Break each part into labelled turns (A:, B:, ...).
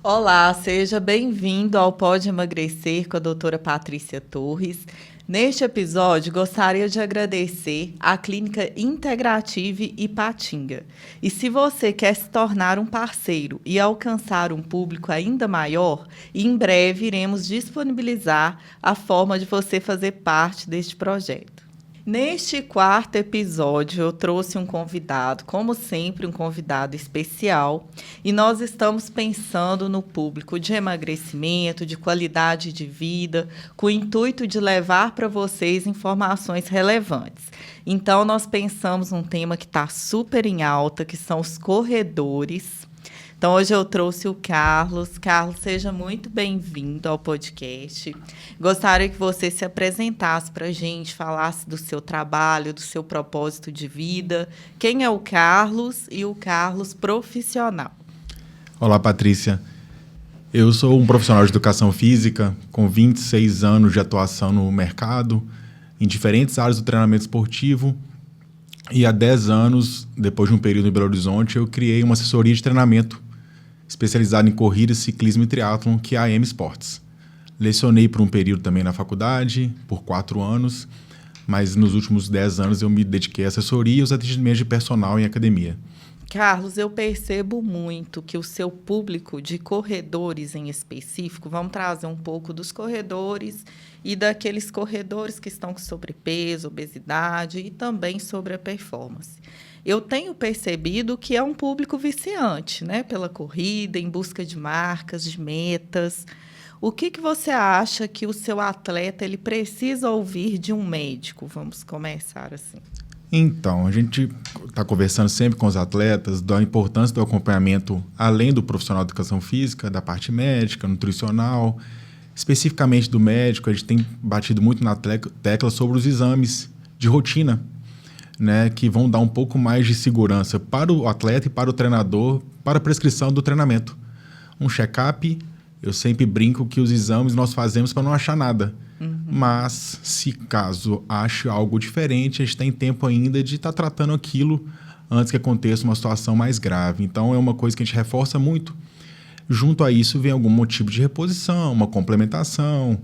A: Olá, seja bem-vindo ao Pode Emagrecer com a doutora Patrícia Torres. Neste episódio, gostaria de agradecer à Clínica Integrative Ipatinga. E se você quer se tornar um parceiro e alcançar um público ainda maior, em breve iremos disponibilizar a forma de você fazer parte deste projeto. Neste quarto episódio, eu trouxe um convidado, como sempre, um convidado especial, e nós estamos pensando no público de emagrecimento, de qualidade de vida, com o intuito de levar para vocês informações relevantes. Então, nós pensamos num tema que está super em alta, que são os corredores. Então, hoje eu trouxe o Carlos. Carlos, seja muito bem-vindo ao podcast. Gostaria que você se apresentasse para a gente, falasse do seu trabalho, do seu propósito de vida. Quem é o Carlos e o Carlos profissional?
B: Olá, Patrícia. Eu sou um profissional de educação física com 26 anos de atuação no mercado, em diferentes áreas do treinamento esportivo. E há 10 anos, depois de um período em Belo Horizonte, eu criei uma assessoria de treinamento especializada em corrida, ciclismo e triatlon, que é a AM Sports. Lecionei por um período também na faculdade, por 4 anos, mas nos últimos 10 anos eu me dediquei à assessoria e aos atendimentos de personal em academia.
A: Carlos, eu percebo muito que o seu público de corredores em específico, vamos trazer um pouco dos corredores e daqueles corredores que estão com sobrepeso, obesidade e também sobre a performance. Eu tenho percebido que é um público viciante, né, pela corrida, em busca de marcas, de metas. O que você acha que o seu atleta ele precisa ouvir de um médico? Vamos começar assim.
B: Então, a gente está conversando sempre com os atletas da importância do acompanhamento, além do profissional de educação física, da parte médica, nutricional. Especificamente do médico, a gente tem batido muito na tecla sobre os exames de rotina, né, que vão dar um pouco mais de segurança para o atleta e para o treinador, para a prescrição do treinamento. Um check-up, eu sempre brinco que os exames nós fazemos para não achar nada. Mas, se caso ache algo diferente, a gente tem tempo ainda de estar tratando aquilo antes que aconteça uma situação mais grave. Então, é uma coisa que a gente reforça muito. Junto a isso, vem algum motivo de reposição, uma complementação.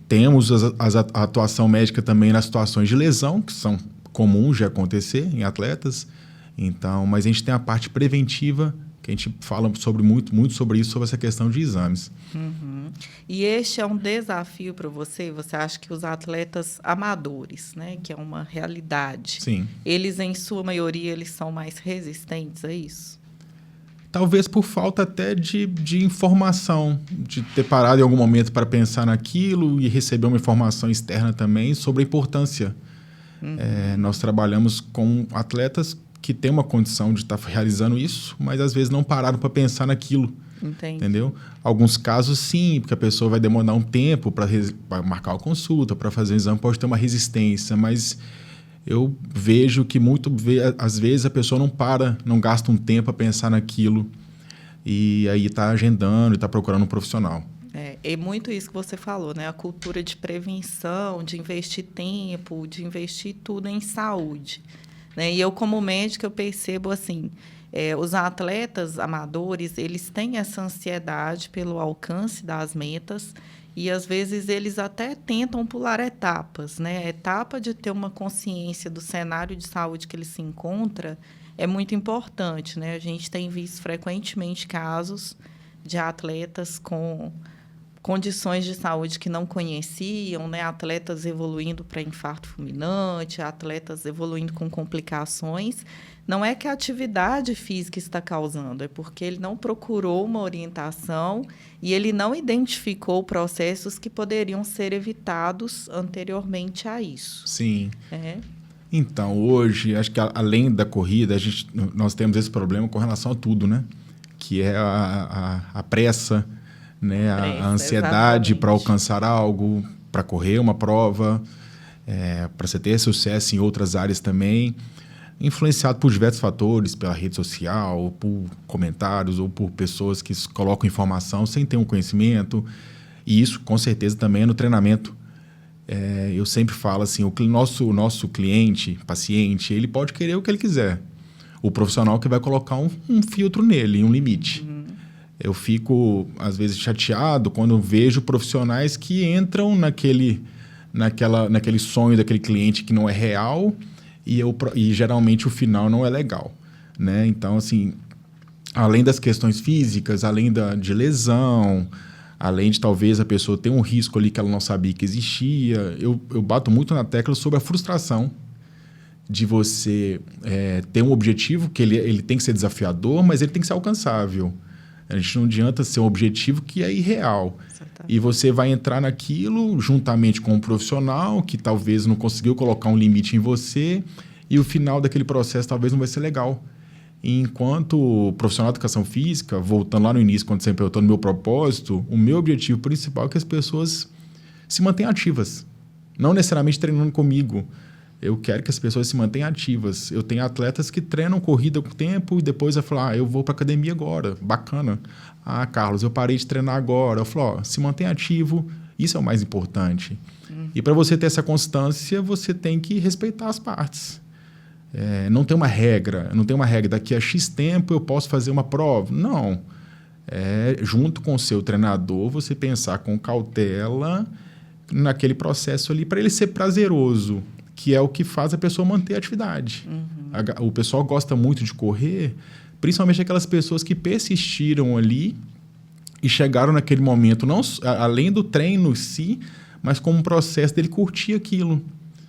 B: Temos a atuação médica também nas situações de lesão, que são comuns de acontecer em atletas. Então, mas a gente tem a parte preventiva, que a gente fala muito sobre isso, sobre essa questão de exames.
A: E este é um desafio para você? Você acha que os atletas amadores, né, que é uma realidade,
B: Sim.
A: Eles, em sua maioria, eles são mais resistentes a isso?
B: Talvez por falta até de informação, de ter parado em algum momento para pensar naquilo e receber uma informação externa também sobre a importância. Nós trabalhamos com atletas que têm uma condição de estar realizando isso, mas às vezes não pararam para pensar naquilo.
A: Entendi.
B: Entendeu? Alguns casos sim, porque a pessoa vai demorar um tempo para marcar a consulta, para fazer o exame, pode ter uma resistência, mas eu vejo que às vezes a pessoa não para, não gasta um tempo a pensar naquilo e aí está agendando e está procurando um profissional.
A: É muito isso que você falou, né? A cultura de prevenção, de investir tempo, de investir tudo em saúde, né? E eu, como médica, eu percebo assim, os atletas amadores, eles têm essa ansiedade pelo alcance das metas e, às vezes, eles até tentam pular etapas, né? A etapa de ter uma consciência do cenário de saúde que ele se encontra é muito importante, né? A gente tem visto frequentemente casos de atletas com condições de saúde que não conheciam, né? Atletas evoluindo para infarto fulminante, atletas evoluindo com complicações. Não é que a atividade física está causando, é porque ele não procurou uma orientação e ele não identificou processos que poderiam ser evitados anteriormente a isso.
B: Sim. Então, hoje, acho que além da corrida, nós temos esse problema com relação a tudo, né? Que é a pressa, né? A ansiedade para alcançar algo, para correr uma prova, para você ter sucesso em outras áreas também, influenciado por diversos fatores, pela rede social, por comentários ou por pessoas que colocam informação sem ter um conhecimento. E isso, com certeza, também é no treinamento. Eu sempre falo assim, o nosso cliente, paciente, ele pode querer o que ele quiser. O profissional que vai colocar um filtro nele, um limite. Eu fico, às vezes, chateado quando vejo profissionais que entram naquele sonho daquele cliente que não é real e geralmente o final não é legal, né? Então, assim, além das questões físicas, além de lesão, além de talvez a pessoa ter um risco ali que ela não sabia que existia, eu bato muito na tecla sobre a frustração de você ter um objetivo que ele tem que ser desafiador, mas ele tem que ser alcançável. A gente não adianta ser um objetivo que é irreal.
A: Exatamente.
B: E você vai entrar naquilo juntamente com um profissional que talvez não conseguiu colocar um limite em você e o final daquele processo talvez não vai ser legal. E enquanto profissional de educação física, voltando lá no início, quando você me perguntou no meu propósito, o meu objetivo principal é que as pessoas se mantenham ativas. Não necessariamente treinando comigo. Eu quero que as pessoas se mantenham ativas. Eu tenho atletas que treinam corrida com tempo e depois vai falar, eu vou para academia agora. Bacana. Ah, Carlos, eu parei de treinar agora. Eu falo, se mantenha ativo, isso é o mais importante. E para você ter essa constância, você tem que respeitar as partes. Não tem uma regra. Daqui a X tempo eu posso fazer uma prova. Não. Junto com o seu treinador, você pensar com cautela naquele processo ali para ele ser prazeroso, que é o que faz a pessoa manter a atividade. O pessoal gosta muito de correr, principalmente aquelas pessoas que persistiram ali e chegaram naquele momento, não além do treino em si, mas como um processo dele curtir aquilo.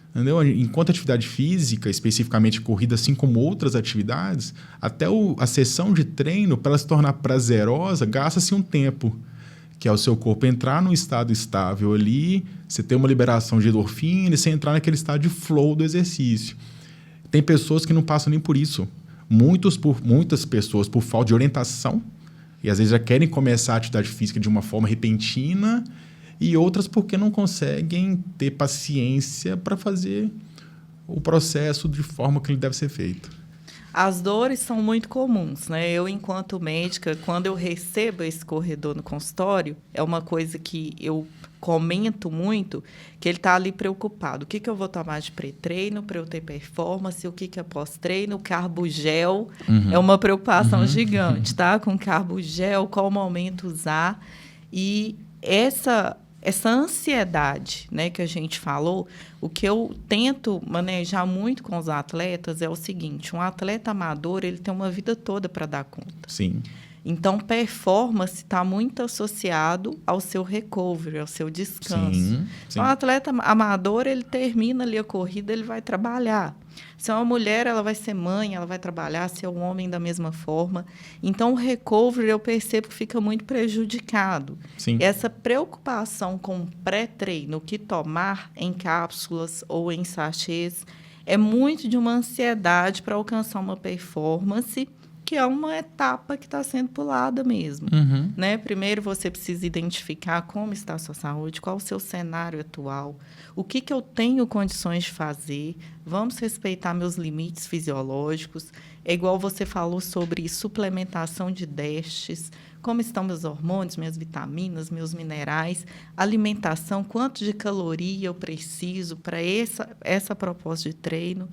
B: Entendeu? Enquanto atividade física, especificamente corrida, assim como outras atividades, até a sessão de treino, para ela se tornar prazerosa, gasta-se um tempo, que é o seu corpo entrar num estado estável ali, você ter uma liberação de endorfina e você entrar naquele estado de flow do exercício. Tem pessoas que não passam nem por isso. Muitas pessoas, por falta de orientação, e às vezes já querem começar a atividade física de uma forma repentina, e outras porque não conseguem ter paciência para fazer o processo de forma que ele deve ser feito.
A: As dores são muito comuns, né? Eu, enquanto médica, quando eu recebo esse corredor no consultório, é uma coisa que eu comento muito, que ele está ali preocupado. O que eu vou tomar de pré-treino para eu ter performance? O que é pós-treino? Carbogel é uma preocupação gigante, tá? Com carbogel, qual momento usar. E essa ansiedade, né, que a gente falou, o que eu tento manejar muito com os atletas é o seguinte: um atleta amador, ele tem uma vida toda para dar conta.
B: Sim.
A: Então, performance está muito associado ao seu recovery, ao seu descanso.
B: Sim.
A: Então, o atleta amador, ele termina ali a corrida, ele vai trabalhar. Se é uma mulher, ela vai ser mãe, ela vai trabalhar. Se é um homem, da mesma forma. Então, o recovery, eu percebo que fica muito prejudicado.
B: Sim.
A: Essa preocupação com o pré-treino, o que tomar em cápsulas ou em sachês, é muito de uma ansiedade para alcançar uma performance, que é uma etapa que está sendo pulada mesmo. Né? Primeiro, você precisa identificar como está a sua saúde, qual o seu cenário atual, o que eu tenho condições de fazer, vamos respeitar meus limites fisiológicos. É igual você falou sobre suplementação de déficits, como estão meus hormônios, minhas vitaminas, meus minerais, alimentação, quanto de caloria eu preciso para essa proposta de treino.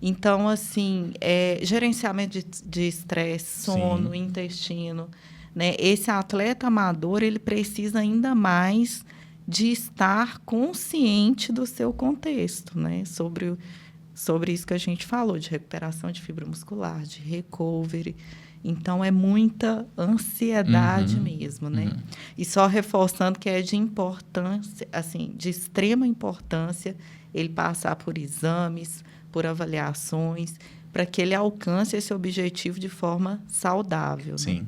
A: Então, assim, gerenciamento de estresse, sono,
B: Sim.
A: intestino, né? Esse atleta amador, ele precisa ainda mais de estar consciente do seu contexto, né? Sobre isso que a gente falou, de recuperação de fibra muscular, de recovery. Então, é muita ansiedade mesmo, né? E só reforçando que é de importância, assim, de extrema importância ele passar por exames, por avaliações, para que ele alcance esse objetivo de forma saudável.
B: Sim.
A: Né?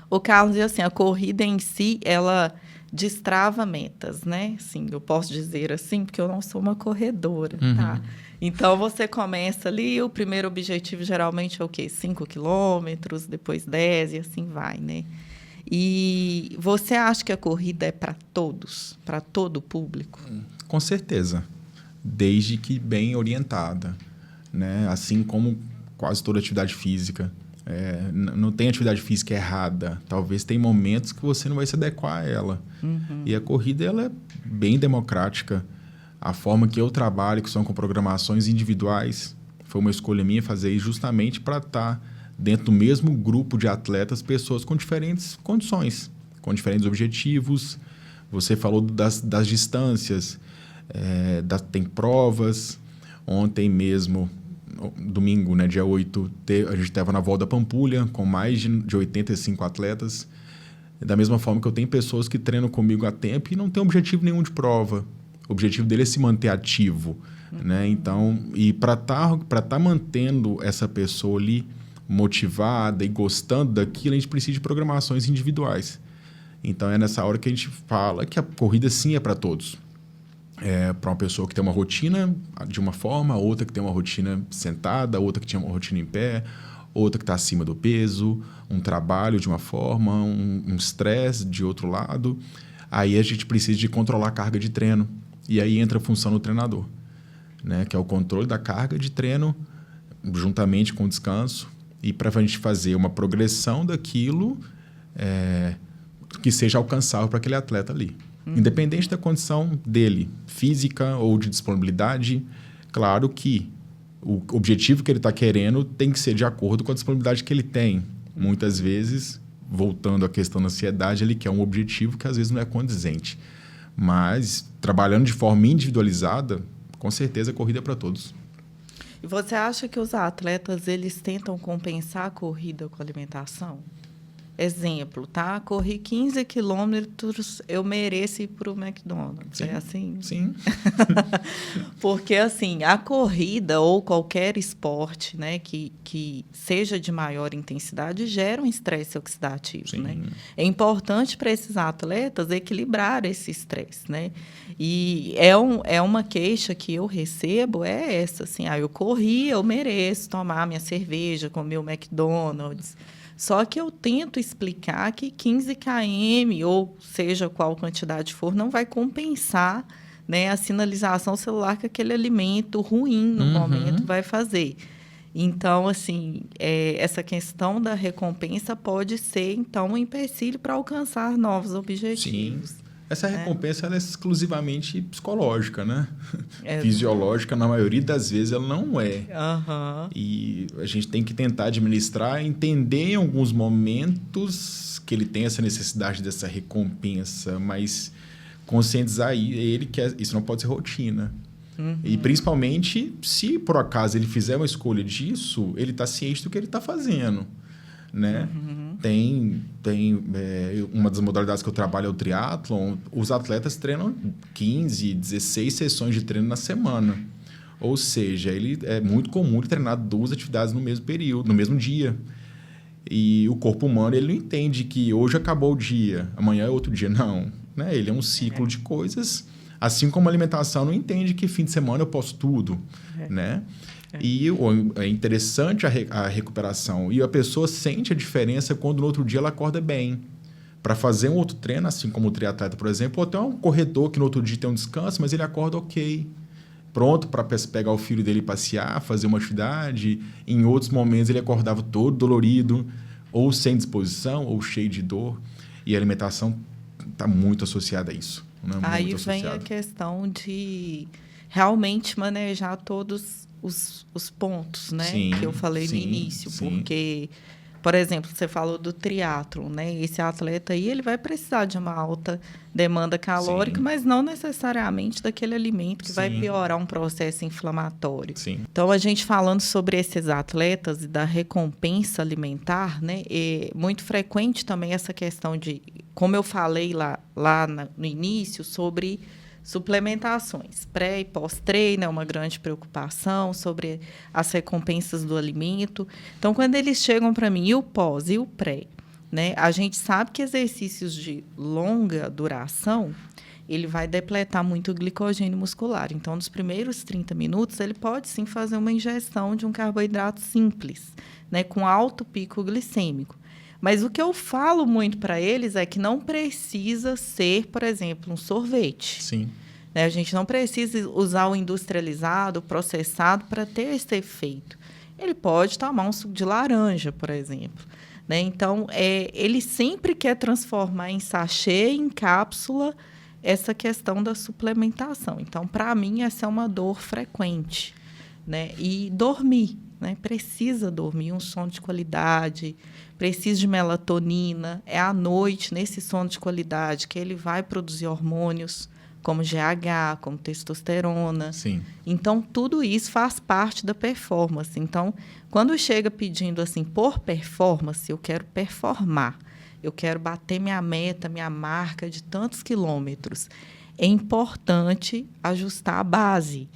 A: O Carlos, assim, a corrida em si, ela destrava metas, né? Sim, eu posso dizer assim, porque eu não sou uma corredora, tá? Então, você começa ali, o primeiro objetivo geralmente é o quê? 5 quilômetros, depois 10 e assim vai, né? E você acha que a corrida é para todos, para todo o público?
B: Com certeza. Desde que bem orientada, né? Assim como quase toda atividade física. Não tem atividade física errada. Talvez tem momentos que você não vai se adequar a ela. E a corrida ela é bem democrática. A forma que eu trabalho, que são com programações individuais, foi uma escolha minha fazer isso justamente para estar dentro do mesmo grupo de atletas, pessoas com diferentes condições, com diferentes objetivos. Você falou das distâncias, tem provas. Ontem mesmo, domingo, né, dia 8, a gente estava na Volta da Pampulha, com mais de 85 atletas. Da mesma forma que eu tenho pessoas que treinam comigo há tempo e não têm objetivo nenhum de prova. O objetivo dele é se manter ativo. Né? Então, e para tá mantendo essa pessoa ali motivada e gostando daquilo, a gente precisa de programações individuais. Então, é nessa hora que a gente fala que a corrida, sim, é para todos. É para uma pessoa que tem uma rotina de uma forma, outra que tem uma rotina sentada, outra que tinha uma rotina em pé, outra que está acima do peso, um trabalho de uma forma, um estresse de outro lado. Aí a gente precisa de controlar a carga de treino. E aí entra a função do treinador, né? Que é o controle da carga de treino juntamente com o descanso, e para a gente fazer uma progressão daquilo que seja alcançável para aquele atleta ali. Independente da condição dele, física ou de disponibilidade, claro que o objetivo que ele está querendo tem que ser de acordo com a disponibilidade que ele tem. Muitas vezes, voltando à questão da ansiedade, ele quer um objetivo que às vezes não é condizente. Mas, trabalhando de forma individualizada, com certeza a corrida é para todos.
A: E você acha que os atletas, eles tentam compensar a corrida com a alimentação? Exemplo, tá? Corri 15 quilômetros, eu mereço ir para o McDonald's.
B: Sim,
A: é assim?
B: Sim.
A: Porque, assim, a corrida ou qualquer esporte, né, que seja de maior intensidade gera um estresse oxidativo,
B: Sim.
A: né? É importante para esses atletas equilibrar esse estresse, né? E é uma queixa que eu recebo, é essa, assim, eu corri, eu mereço tomar minha cerveja, comer o McDonald's. Só que eu tento explicar que 15 km, ou seja qual quantidade for, não vai compensar, né, a sinalização celular que aquele alimento ruim no momento vai fazer. Então, assim, essa questão da recompensa pode ser, então, um empecilho para alcançar novos objetivos.
B: Sim. Essa recompensa ela é exclusivamente psicológica, né?
A: É.
B: Fisiológica, na maioria das vezes, ela não é.
A: Uhum.
B: E a gente tem que tentar administrar, entender em alguns momentos que ele tem essa necessidade dessa recompensa, mas conscientizar ele que isso não pode ser rotina. E principalmente, se por acaso ele fizer uma escolha disso, ele está ciente do que ele está fazendo, né? Tem uma das modalidades que eu trabalho é o triatlon. Os atletas treinam 15, 16 sessões de treino na semana. Ou seja, é muito comum ele treinar 2 atividades no mesmo período, no mesmo dia. E o corpo humano ele não entende que hoje acabou o dia, amanhã é outro dia. Não, né? Ele é um ciclo de coisas. Assim como a alimentação não entende que fim de semana eu posso tudo, né? E é interessante a recuperação. E a pessoa sente a diferença quando no outro dia ela acorda bem. Para fazer um outro treino, assim como o triatleta, por exemplo, ou até um corredor que no outro dia tem um descanso, mas ele acorda ok. Pronto para pegar o filho dele passear, fazer uma atividade. Em outros momentos ele acordava todo dolorido, ou sem disposição, ou cheio de dor. E a alimentação está muito associada a isso. Né?
A: Aí vem a questão de realmente manejar todos os pontos, né?
B: Sim,
A: que eu falei no início.
B: Sim.
A: Porque, por exemplo, você falou do triatlon, né? Esse atleta aí, ele vai precisar de uma alta demanda calórica, mas não necessariamente daquele alimento que vai piorar um processo inflamatório.
B: Sim.
A: Então, a gente falando sobre esses atletas e da recompensa alimentar, né? É muito frequente também essa questão de, como eu falei lá no início, sobre suplementações. Pré e pós-treino é uma grande preocupação sobre as recompensas do alimento. Então, quando eles chegam para mim, e o pós e o pré, né? A gente sabe que exercícios de longa duração, ele vai depletar muito o glicogênio muscular. Então, nos primeiros 30 minutos, ele pode sim fazer uma ingestão de um carboidrato simples, né? Com alto pico glicêmico. Mas o que eu falo muito para eles é que não precisa ser, por exemplo, um sorvete.
B: Sim.
A: Né? A gente não precisa usar o industrializado, o processado, para ter esse efeito. Ele pode tomar um suco de laranja, por exemplo. Né? Então, ele sempre quer transformar em sachê, em cápsula, essa questão da suplementação. Então, para mim, essa é uma dor frequente. Né? E dormir. né? Precisa dormir, um sono de qualidade, precisa de melatonina. É à noite, nesse sono de qualidade, que ele vai produzir hormônios como GH, como testosterona.
B: Sim.
A: Então, tudo isso faz parte da performance. Então, quando chega pedindo assim, por performance, eu quero performar, eu quero bater minha meta, minha marca de tantos quilômetros, é importante ajustar a base.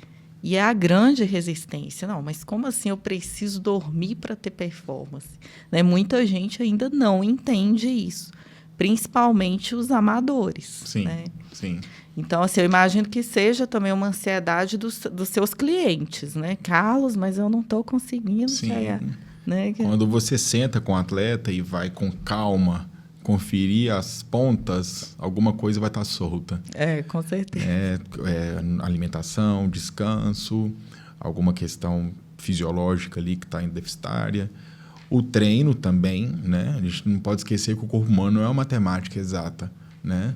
A: E é a grande resistência. Não, mas como assim eu preciso dormir para ter performance? Né? Muita gente ainda não entende isso, principalmente os amadores.
B: Sim,
A: né?
B: sim.
A: Então, assim, eu imagino que seja também uma ansiedade dos seus clientes, né? Carlos, mas eu não estou conseguindo chegar. Né?
B: Quando você senta com o atleta e vai com calma conferir as pontas, alguma coisa vai estar solta.
A: Com certeza.
B: Alimentação, descanso, alguma questão fisiológica ali que está deficitária. O treino também, né? A gente não pode esquecer que o corpo humano não é uma matemática exata, né?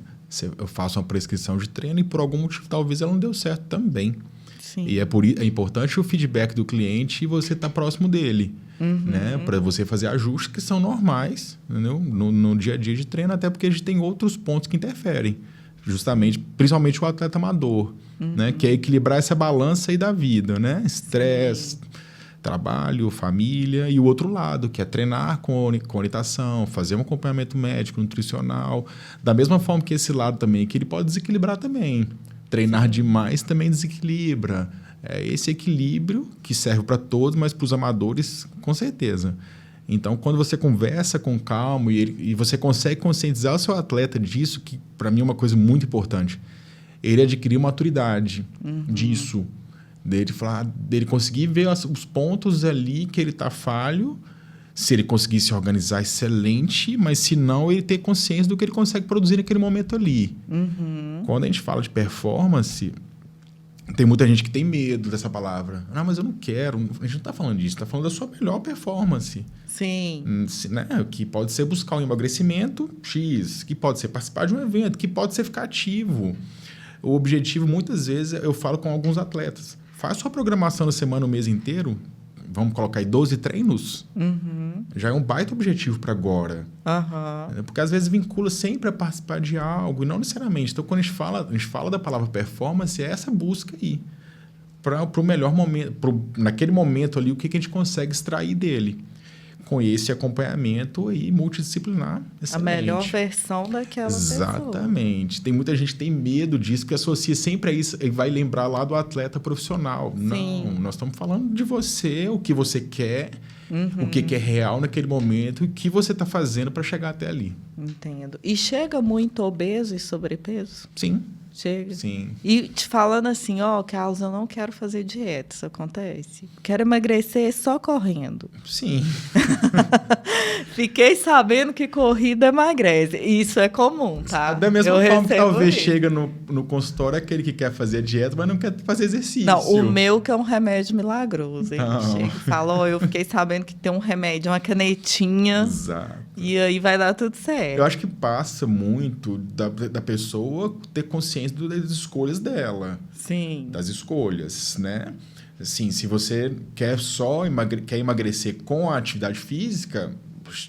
B: Eu faço uma prescrição de treino e por algum motivo talvez ela não deu certo também.
A: Sim.
B: E é importante o feedback do cliente e você estar próximo dele, né? Para você fazer ajustes que são normais, entendeu? No dia a dia de treino, até porque a gente tem outros pontos que interferem, justamente, principalmente o atleta amador, né? Que é equilibrar essa balança aí da vida, né? Estresse, trabalho, família, e o outro lado, que é treinar com orientação, fazer um acompanhamento médico, nutricional, da mesma forma que esse lado também, que ele pode desequilibrar também. Treinar demais também desequilibra. É esse equilíbrio que serve para todos, mas para os amadores, com certeza. Então, quando você conversa com calma e você consegue conscientizar o seu atleta disso, que para mim é uma coisa muito importante, ele adquirir maturidade disso, dele conseguir ver os pontos ali que ele está falho, se ele conseguir se organizar, excelente, mas se não, ele ter consciência do que ele consegue produzir naquele momento ali. Quando a gente fala de performance, tem muita gente que tem medo dessa palavra. Ah, mas eu não quero. A gente não está falando disso, está falando da sua melhor performance.
A: Sim.
B: Né? Que pode ser buscar um emagrecimento X, que pode ser participar de um evento, que pode ser ficar ativo. O objetivo, muitas vezes, eu falo com alguns atletas. Faz sua programação na semana, o mês inteiro. Vamos colocar aí 12 treinos? Já é um baita objetivo para agora. Porque às vezes vincula sempre a participar de algo e não necessariamente. Então, quando a gente fala da palavra performance, é essa busca aí. Para o melhor momento, naquele momento ali, o que a gente consegue extrair dele. Com esse acompanhamento aí multidisciplinar. Excelente.
A: A melhor versão daquela
B: Exatamente.
A: pessoa.
B: Tem muita gente que tem medo disso, porque associa sempre a isso e vai lembrar lá do atleta profissional.
A: Sim.
B: Não, nós estamos falando de você, o que você quer, o que é real naquele momento e o que você está fazendo para chegar até ali.
A: Entendo. E chega muito obeso e sobrepeso?
B: Sim.
A: Chega.
B: Sim.
A: E te falando assim, Carlos, eu não quero fazer dieta, isso acontece? Quero emagrecer só correndo.
B: Sim.
A: Fiquei sabendo que corrida emagrece. Isso é comum, tá?
B: Da mesma forma que talvez chega no consultório aquele que quer fazer dieta, mas não quer fazer exercício.
A: Não, o meu que é um remédio milagroso. Ele
B: Não.
A: chega e fala, eu fiquei sabendo que tem um remédio, uma canetinha.
B: Exato.
A: E aí vai dar tudo certo.
B: Eu acho que passa muito da pessoa ter consciência das escolhas dela.
A: Sim.
B: Das escolhas, né? Assim, se você quer quer emagrecer com a atividade física,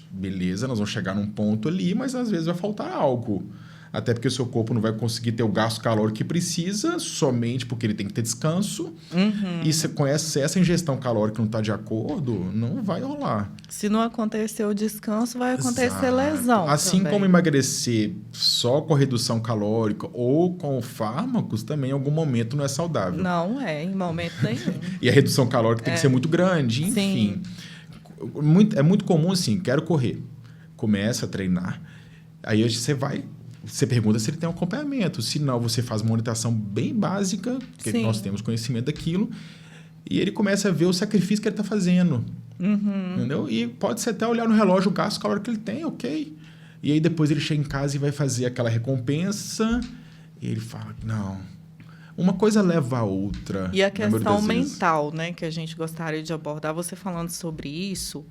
B: beleza, nós vamos chegar num ponto ali, mas às vezes vai faltar algo. Até porque o seu corpo não vai conseguir ter o gasto calórico que precisa, somente porque ele tem que ter descanso. E se com essa ingestão calórica não está de acordo, não vai rolar.
A: Se não acontecer o descanso, vai acontecer
B: Exato.
A: lesão.
B: Assim
A: também.
B: como emagrecer só com redução calórica ou com fármacos, também em algum momento não é saudável.
A: Não é, em momento nenhum.
B: E a redução calórica tem que ser muito grande, enfim.
A: Sim.
B: É muito comum assim, quero correr. Começa a treinar. Aí você pergunta se ele tem um acompanhamento. Se não, você faz uma orientação bem básica, porque nós temos conhecimento daquilo, e ele começa a ver o sacrifício que ele está fazendo. Entendeu? E pode ser até olhar no relógio o gasto calórico que ele tem, ok. E aí depois ele chega em casa e vai fazer aquela recompensa, e ele fala, não, uma coisa leva a outra.
A: E a questão mental, né, que a gente gostaria de abordar, você falando sobre isso,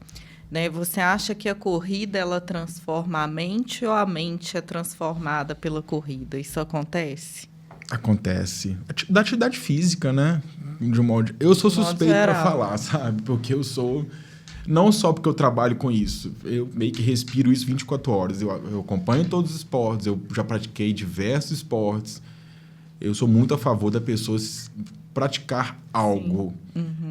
A: né, você acha que a corrida ela transforma a mente ou a mente é transformada pela corrida? Isso acontece?
B: Acontece. Da atividade física, né? De um modo... Eu sou suspeito para falar, sabe? Porque eu sou... Não só porque eu trabalho com isso. Eu meio que respiro isso 24 horas. Eu acompanho todos os esportes. Eu já pratiquei diversos esportes. Eu sou muito a favor da pessoa praticar algo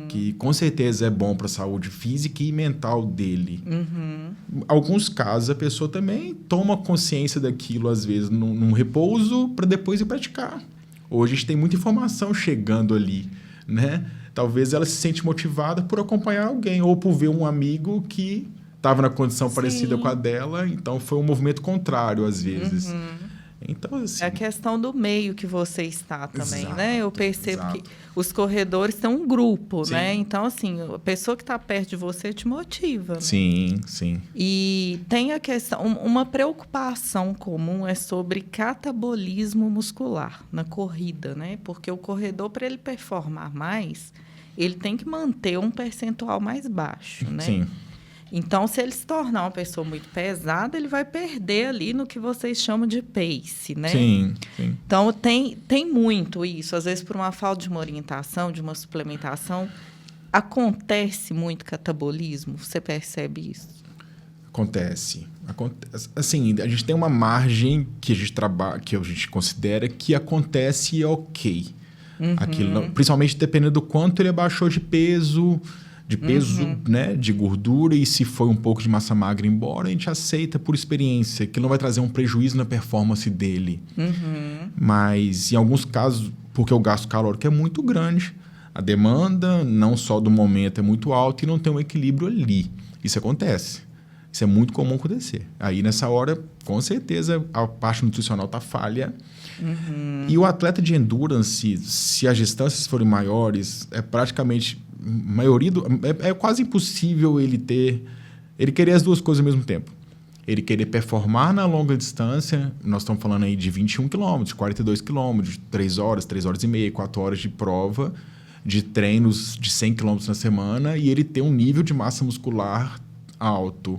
B: que com certeza é bom para a saúde física e mental dele. Em alguns casos, a pessoa também toma consciência daquilo, às vezes, num repouso, para depois ir praticar. Hoje a gente tem muita informação chegando ali, né? Talvez ela se sente motivada por acompanhar alguém ou por ver um amigo que estava na condição parecida com a dela, então foi um movimento contrário, às vezes. Então, assim,
A: é a questão do meio que você está também,
B: exato,
A: né? Eu percebo
B: exato.
A: que os corredores são um grupo,
B: Sim.
A: né? Então, assim, a pessoa que está perto de você te motiva. Né?
B: Sim, sim.
A: E tem a questão, uma preocupação comum é sobre catabolismo muscular na corrida, né? Porque o corredor, para ele performar mais, ele tem que manter um percentual mais baixo, né?
B: Sim.
A: Então, se ele se tornar uma pessoa muito pesada, ele vai perder ali no que vocês chamam de pace, né?
B: Sim, sim.
A: Então, tem muito isso. Às vezes, por uma falta de uma orientação, de uma suplementação, acontece muito catabolismo. Você percebe isso?
B: Acontece. Assim, a gente tem uma margem que a gente trabalha, que a gente considera que acontece e é ok. Aquilo, principalmente dependendo do quanto ele abaixou de peso, né, de gordura, e se foi um pouco de massa magra embora, a gente aceita por experiência, que não vai trazer um prejuízo na performance dele. Mas, em alguns casos, porque o gasto calórico é muito grande, a demanda, não só do momento, é muito alta e não tem um equilíbrio ali. Isso acontece. Isso é muito comum acontecer. Aí, nessa hora, com certeza, a parte nutricional está falha. E o atleta de endurance, se as distâncias forem maiores, é praticamente... é quase impossível ele querer as duas coisas ao mesmo tempo. Ele querer performar na longa distância, nós estamos falando aí de 21 quilômetros, 42 quilômetros, 3 horas e meia, 4 horas de prova, de treinos de 100 quilômetros na semana, e ele ter um nível de massa muscular alto.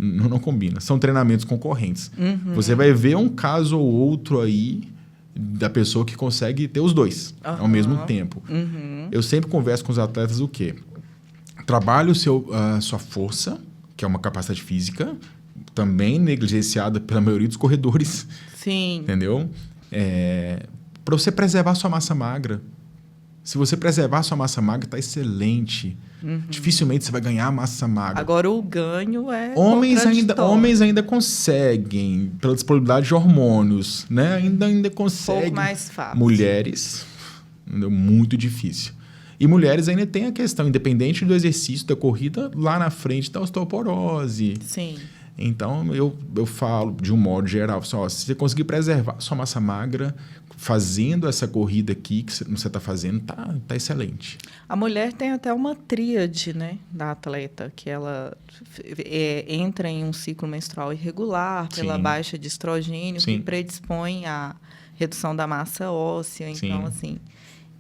B: Não combina. São treinamentos concorrentes. Você vai ver um caso ou outro aí da pessoa que consegue ter os dois ao mesmo tempo. Eu sempre converso com os atletas o quê? Trabalhe a sua força, que é uma capacidade física, também negligenciada pela maioria dos corredores.
A: Sim.
B: Entendeu? Para você preservar sua massa magra. Se você preservar sua massa magra, está excelente. Dificilmente você vai ganhar massa magra.
A: Agora, o ganho é
B: homens ainda conseguem, pela disponibilidade de hormônios, né? Ainda conseguem.
A: Um pouco mais fácil.
B: Mulheres, muito difícil. E mulheres ainda tem a questão, independente do exercício, da corrida, lá na frente da osteoporose.
A: Sim.
B: Então, eu falo, de um modo geral, se você conseguir preservar sua massa magra, fazendo essa corrida aqui que você está fazendo, tá excelente.
A: A mulher tem até uma tríade, né, da atleta, que ela entra em um ciclo menstrual irregular pela baixa de estrogênio, que predispõe à redução da massa óssea. Então, assim...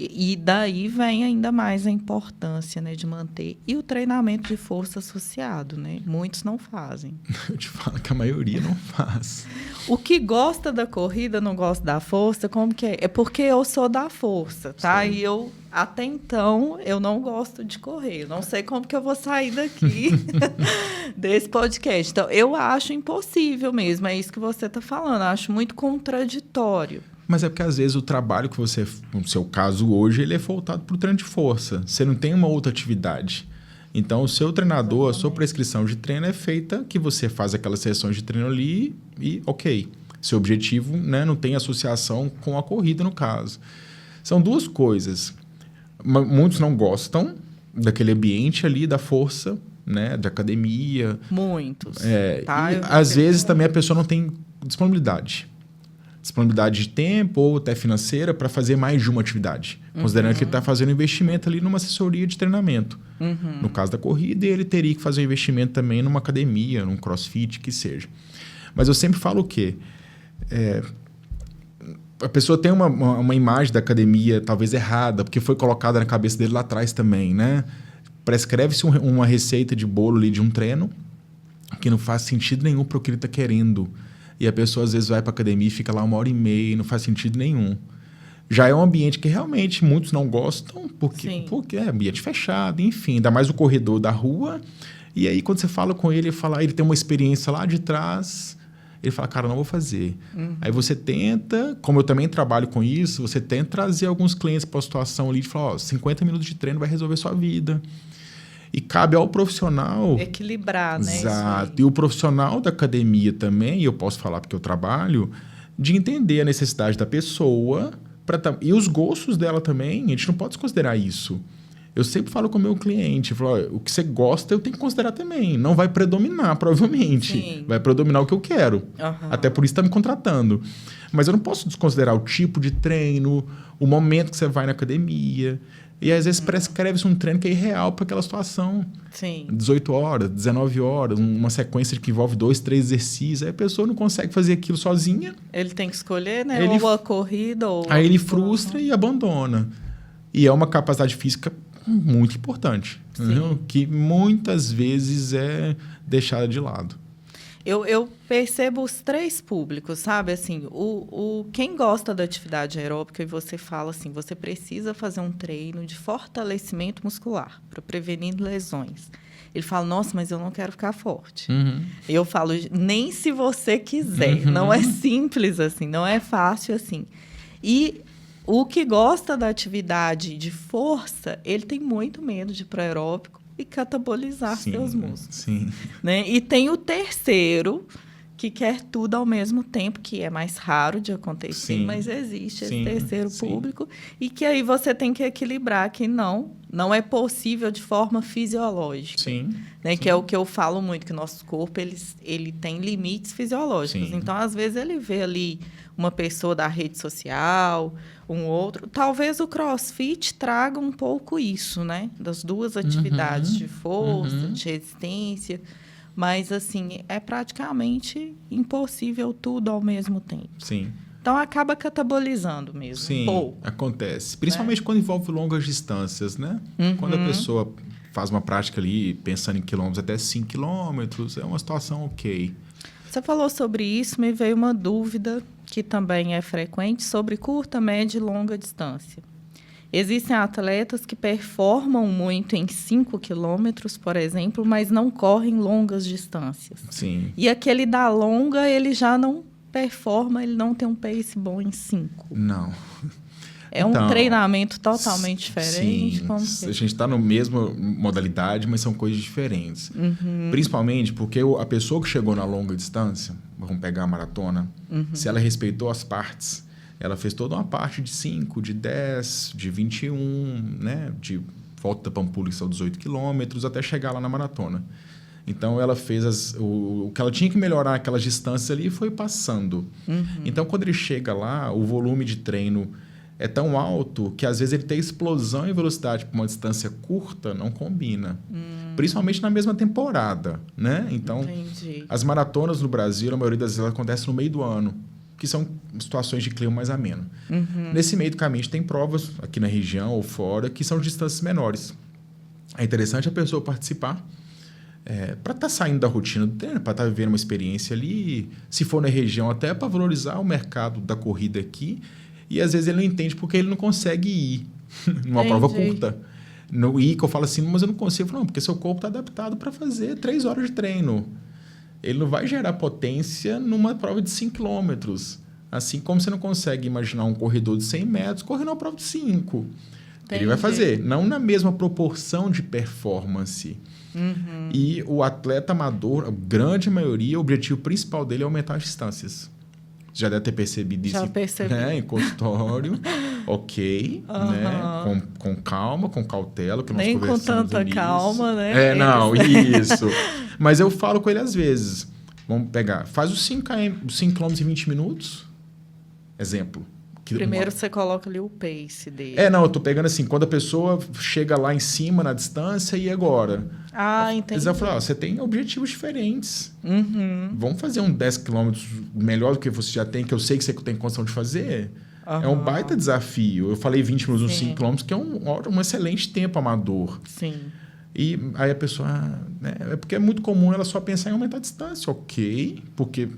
A: E daí vem ainda mais a importância, né, de manter. E o treinamento de força associado, né? Muitos não fazem.
B: Eu te falo que a maioria não faz.
A: O que gosta da corrida não gosta da força, como que é? É porque eu sou da força, tá? Sim. E eu, até então, eu não gosto de correr. Eu não sei como que eu vou sair daqui desse podcast. Então, eu acho impossível mesmo. É isso que você está falando. Eu acho muito contraditório.
B: Mas é porque, às vezes, o trabalho que você... No seu caso, hoje, ele é voltado para o treino de força. Você não tem uma outra atividade. Então, o seu treinador, a sua prescrição de treino é feita que você faz aquelas sessões de treino ali e, ok. Seu objetivo, né, não tem associação com a corrida, no caso. São duas coisas. Muitos não gostam daquele ambiente ali da força, né, de academia.
A: Muitos.
B: Tá? E, às vezes, também a pessoa não tem disponibilidade de tempo ou até financeira para fazer mais de uma atividade. Considerando que ele está fazendo investimento ali numa assessoria de treinamento. No caso da corrida, ele teria que fazer um investimento também numa academia, num crossfit, que seja. Mas eu sempre falo o quê? A pessoa tem uma imagem da academia talvez errada, porque foi colocada na cabeça dele lá atrás também, né? Prescreve-se uma receita de bolo ali de um treino que não faz sentido nenhum para o que ele está querendo. E a pessoa, às vezes, vai para a academia e fica lá 1h30 e não faz sentido nenhum. Já é um ambiente que realmente muitos não gostam, porque é ambiente fechado, enfim, ainda mais o corredor da rua. E aí, quando você fala com ele, ele tem uma experiência lá de trás, ele fala, cara, não vou fazer. Aí você tenta, como eu também trabalho com isso, você tenta trazer alguns clientes para a situação ali de falar, 50 minutos de treino vai resolver sua vida. E cabe ao profissional...
A: equilibrar, né?
B: Exato. E o profissional da academia também, e eu posso falar porque eu trabalho, de entender a necessidade da pessoa... E os gostos dela também, a gente não pode desconsiderar isso. Eu sempre falo com o meu cliente, falo, o que você gosta eu tenho que considerar também. Não vai predominar, provavelmente.
A: Sim.
B: Vai predominar o que eu quero. Até por isso está me contratando. Mas eu não posso desconsiderar o tipo de treino, o momento que você vai na academia. E às vezes prescreve-se um treino que é irreal para aquela situação.
A: Sim.
B: 18 horas, 19 horas, uma sequência que envolve 2, 3 exercícios. Aí a pessoa não consegue fazer aquilo sozinha.
A: Ele tem que escolher, né? Ou a corrida ou...
B: Aí ele frustra e abandona. E é uma capacidade física muito importante, que muitas vezes é deixada de lado.
A: Eu percebo os 3 públicos, sabe? Assim, quem gosta da atividade aeróbica e você fala assim, você precisa fazer um treino de fortalecimento muscular para prevenir lesões. Ele fala, nossa, mas eu não quero ficar forte. Eu falo, nem se você quiser. Não é simples assim, não é fácil assim. E o que gosta da atividade de força, ele tem muito medo de ir para aeróbico e catabolizar seus músculos.
B: Sim.
A: Né? E tem o terceiro, que quer tudo ao mesmo tempo, que é mais raro de acontecer, mas existe esse terceiro público, e que aí você tem que equilibrar, que não é possível de forma fisiológica. Né? Que é o que eu falo muito, que o nosso corpo ele tem limites fisiológicos. Então, às vezes, ele vê ali uma pessoa da rede social, um outro. Talvez o CrossFit traga um pouco isso, né? Das duas atividades de força, de resistência. Mas, assim, é praticamente impossível tudo ao mesmo tempo. Então, acaba catabolizando mesmo, um pouco.
B: Acontece. Principalmente quando envolve longas distâncias, né? Quando a pessoa faz uma prática ali, pensando em quilômetros, até 5 quilômetros, é uma situação ok.
A: Você falou sobre isso, me veio uma dúvida, que também é frequente, sobre curta, média e longa distância. Existem atletas que performam muito em 5 quilômetros, por exemplo, mas não correm longas distâncias. E aquele da longa, ele já não performa, ele não tem um pace bom em 5.
B: Não.
A: É um treinamento totalmente diferente?
B: Como que é? A gente está na mesma modalidade, mas são coisas diferentes. Principalmente porque a pessoa que chegou na longa distância, vamos pegar a maratona, se ela respeitou as partes, ela fez toda uma parte de 5, de 10, de 21, né? De volta da Pampulha, que são 18 quilômetros, até chegar lá na maratona. Então, ela fez o que ela tinha que melhorar aquelas distâncias ali e foi passando. Então, quando ele chega lá, o volume de treino é tão alto que, às vezes, ele tem explosão e velocidade para uma distância curta, não combina. Principalmente na mesma temporada, né? Então, as maratonas no Brasil, a maioria das vezes, acontece no meio do ano, que são situações de clima mais ameno. Nesse meio do caminho, a gente tem provas aqui na região ou fora que são de distâncias menores. É interessante a pessoa participar para estar saindo da rotina do treino, para estar vivendo uma experiência ali, se for na região, até para valorizar o mercado da corrida aqui. E às vezes ele não entende porque ele não consegue ir numa prova curta. No ir, que eu falo assim, mas eu não consigo. Não, porque seu corpo está adaptado para fazer 3 horas de treino. Ele não vai gerar potência numa prova de 5 quilômetros. Assim como você não consegue imaginar um corredor de 100 metros correndo uma prova de 5. Ele vai fazer, não na mesma proporção de performance. E o atleta amador, a grande maioria, o objetivo principal dele é aumentar as distâncias. Você já deve ter percebido isso.
A: Já percebi.
B: Em consultório. Ok. Né? Com calma, com cautela. Que
A: nem
B: nós
A: com tanta calma, né?
B: Não, isso. Mas eu falo com ele às vezes. Vamos pegar. Faz os 5 km em 20 minutos. Exemplo.
A: Primeiro você coloca ali o pace dele.
B: Não, eu tô pegando assim, quando a pessoa chega lá em cima na distância e agora?
A: Entendi.
B: Eu falo, você tem objetivos diferentes. Vamos fazer um 10 quilômetros melhor do que você já tem, que eu sei que você tem condição de fazer. É um baita desafio. Eu falei 20 minutos nos 5 quilômetros, que é um excelente tempo amador. E aí a pessoa, né, é porque é muito comum ela só pensar em aumentar a distância, ok, porque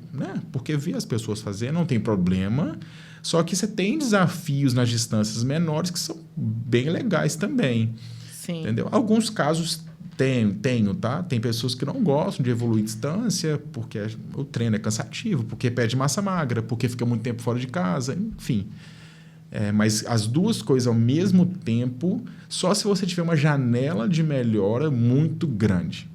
B: vê as pessoas fazendo, não tem problema, só que você tem desafios nas distâncias menores que são bem legais também,
A: Sim.
B: entendeu? Alguns casos tenho, tá? Tem pessoas que não gostam de evoluir distância porque o treino é cansativo, porque perde massa magra, porque fica muito tempo fora de casa, enfim. Mas as duas coisas ao mesmo tempo, só se você tiver uma janela de melhora muito grande.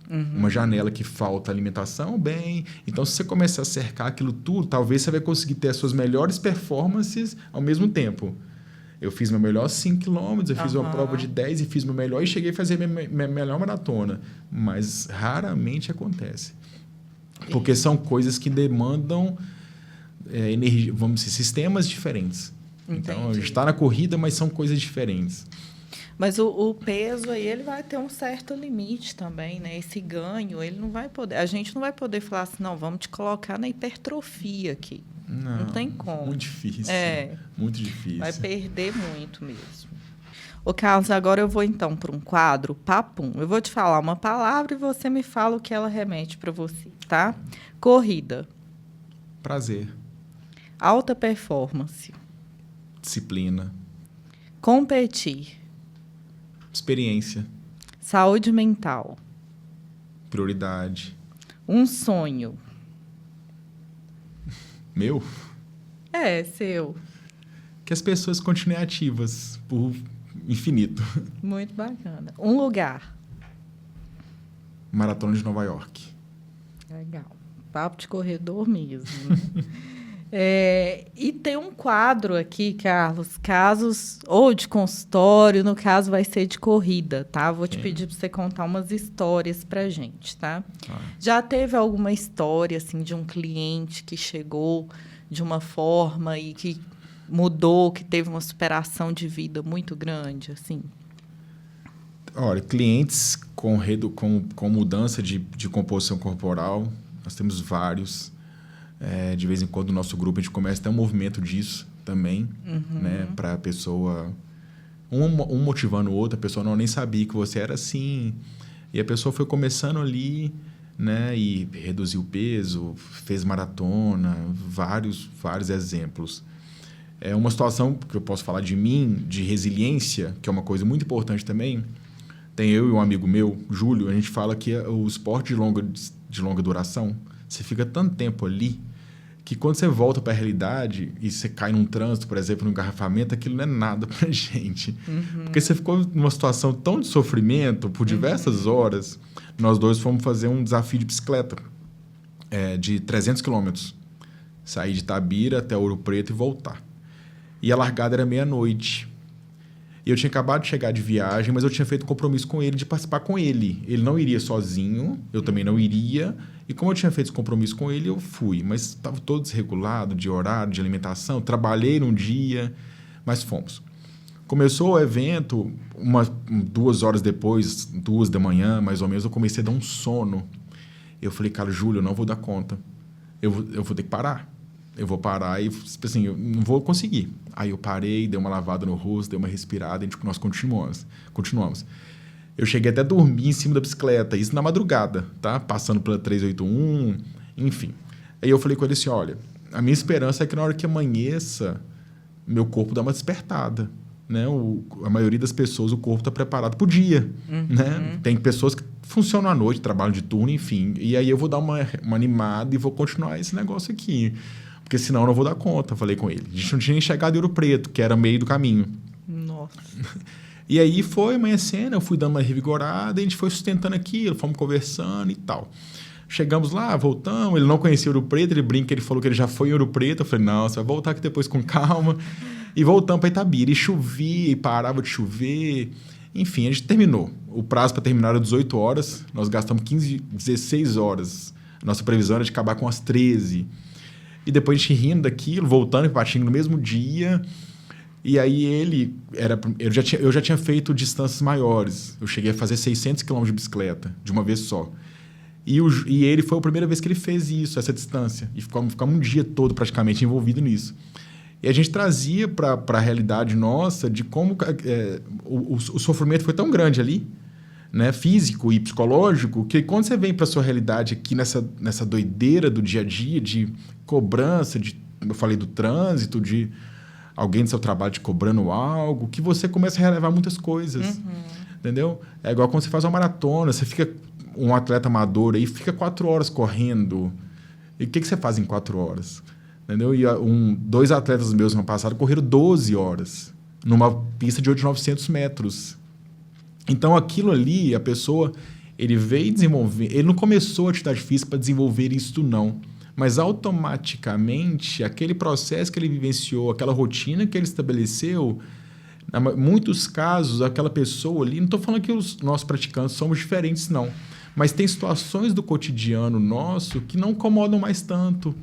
B: Uma janela que falta alimentação, bem. Então, se você começar a cercar aquilo tudo, talvez você vai conseguir ter as suas melhores performances ao mesmo tempo. Eu fiz meu melhor 5 km, eu fiz uma prova de 10 e fiz meu melhor e cheguei a fazer minha melhor maratona. Mas raramente acontece. Porque são coisas que demandam energia, vamos dizer, sistemas diferentes.
A: Entendi.
B: Então, a gente está na corrida, mas são coisas diferentes.
A: Mas o peso aí, ele vai ter um certo limite também, né? Esse ganho, ele não vai poder... A gente não vai poder falar assim, não, vamos te colocar na hipertrofia aqui. Não tem como.
B: Muito difícil. Muito difícil.
A: Vai perder muito mesmo. Ô, Carlos, agora eu vou, então, para um quadro, papum. Eu vou te falar uma palavra e você me fala o que ela remete para você, tá? Corrida.
B: Prazer.
A: Alta performance.
B: Disciplina.
A: Competir.
B: Experiência.
A: Saúde mental.
B: Prioridade.
A: Um sonho.
B: Meu?
A: Seu.
B: Que as pessoas continuem ativas por infinito.
A: Muito bacana. Um lugar.
B: Maratona de Nova York.
A: Legal. Papo de corredor mesmo, né? E tem um quadro aqui, Carlos, casos ou de consultório, no caso vai ser de corrida, tá? Vou te pedir para você contar umas histórias pra gente, tá? Já teve alguma história, assim, de um cliente que chegou de uma forma e que mudou, que teve uma superação de vida muito grande, assim?
B: Olha, clientes com mudança de composição corporal, nós temos vários. De vez em quando, no nosso grupo, a gente começa a ter um movimento disso também, né? Para a pessoa... Um motivando o outro, a pessoa não nem sabia que você era assim. E a pessoa foi começando ali, né? E reduziu o peso, fez maratona, vários exemplos. É uma situação que eu posso falar de mim, de resiliência, que é uma coisa muito importante também. Tem eu e um amigo meu, Júlio, a gente fala que o esporte de longa duração, você fica tanto tempo ali que quando você volta para a realidade e você cai num trânsito, por exemplo, num engarrafamento, aquilo não é nada para a gente. Porque você ficou numa situação tão de sofrimento por diversas horas. Nós dois fomos fazer um desafio de bicicleta de 300 quilômetros. Sair de Itabira até Ouro Preto e voltar. E a largada era meia-noite. E eu tinha acabado de chegar de viagem, mas eu tinha feito um compromisso com ele de participar com ele. Ele não iria sozinho, eu também não iria. E como eu tinha feito esse compromisso com ele, eu fui. Mas estava todo desregulado de horário, de alimentação. Trabalhei num dia, mas fomos. Começou o evento, 2 horas depois, 2 da manhã, mais ou menos, eu comecei a dar um sono. Eu falei, cara, Júlio, eu não vou dar conta. Eu vou ter que parar. Eu vou parar e, assim, eu não vou conseguir. Aí eu parei, dei uma lavada no rosto, dei uma respirada e nós continuamos. Eu cheguei até a dormir em cima da bicicleta, isso na madrugada, tá? Passando pela 381, enfim. Aí eu falei com ele assim, olha, a minha esperança é que na hora que amanheça, meu corpo dá uma despertada, né? A maioria das pessoas, o corpo está preparado para o dia, né? Tem pessoas que funcionam à noite, trabalham de turno, enfim. E aí eu vou dar uma animada e vou continuar esse negócio aqui. Porque senão eu não vou dar conta, falei com ele. A gente não tinha nem chegado em Ouro Preto, que era meio do caminho.
A: Nossa.
B: E aí foi amanhecendo, eu fui dando uma revigorada, a gente foi sustentando aquilo, fomos conversando e tal. Chegamos lá, voltamos, ele não conhecia Ouro Preto, ele brinca, ele falou que ele já foi em Ouro Preto. Eu falei, não, você vai voltar aqui depois com calma. E voltamos para Itabira. E chovia, e parava de chover. Enfim, a gente terminou. O prazo para terminar era 18 horas, nós gastamos 16 horas. Nossa previsão era de acabar com as 13. E depois a gente rindo daquilo, voltando para Patinga no mesmo dia. E aí eu já tinha feito distâncias maiores. Eu cheguei a fazer 600 km de bicicleta, de uma vez só. E ele foi a primeira vez que ele fez isso, essa distância. E ficamos um dia todo praticamente envolvido nisso. E a gente trazia para a realidade nossa de como o sofrimento foi tão grande ali, né, físico e psicológico, que quando você vem para sua realidade aqui nessa doideira do dia a dia, de cobrança, eu falei do trânsito, de alguém do seu trabalho te cobrando algo, que você começa a relevar muitas coisas, entendeu? É igual quando você faz uma maratona, você fica um atleta amador aí, fica 4 horas correndo, e o que você faz em 4 horas? Entendeu? E 2 atletas meus no ano passado correram 12 horas, numa pista de 900 metros. Então, aquilo ali, a pessoa, ele veio desenvolver... Ele não começou a atividade física para desenvolver isso, não. Mas, automaticamente, aquele processo que ele vivenciou, aquela rotina que ele estabeleceu, em muitos casos, aquela pessoa ali... Não estou falando que os nossos praticantes somos diferentes, não. Mas tem situações do cotidiano nosso que não incomodam mais tanto.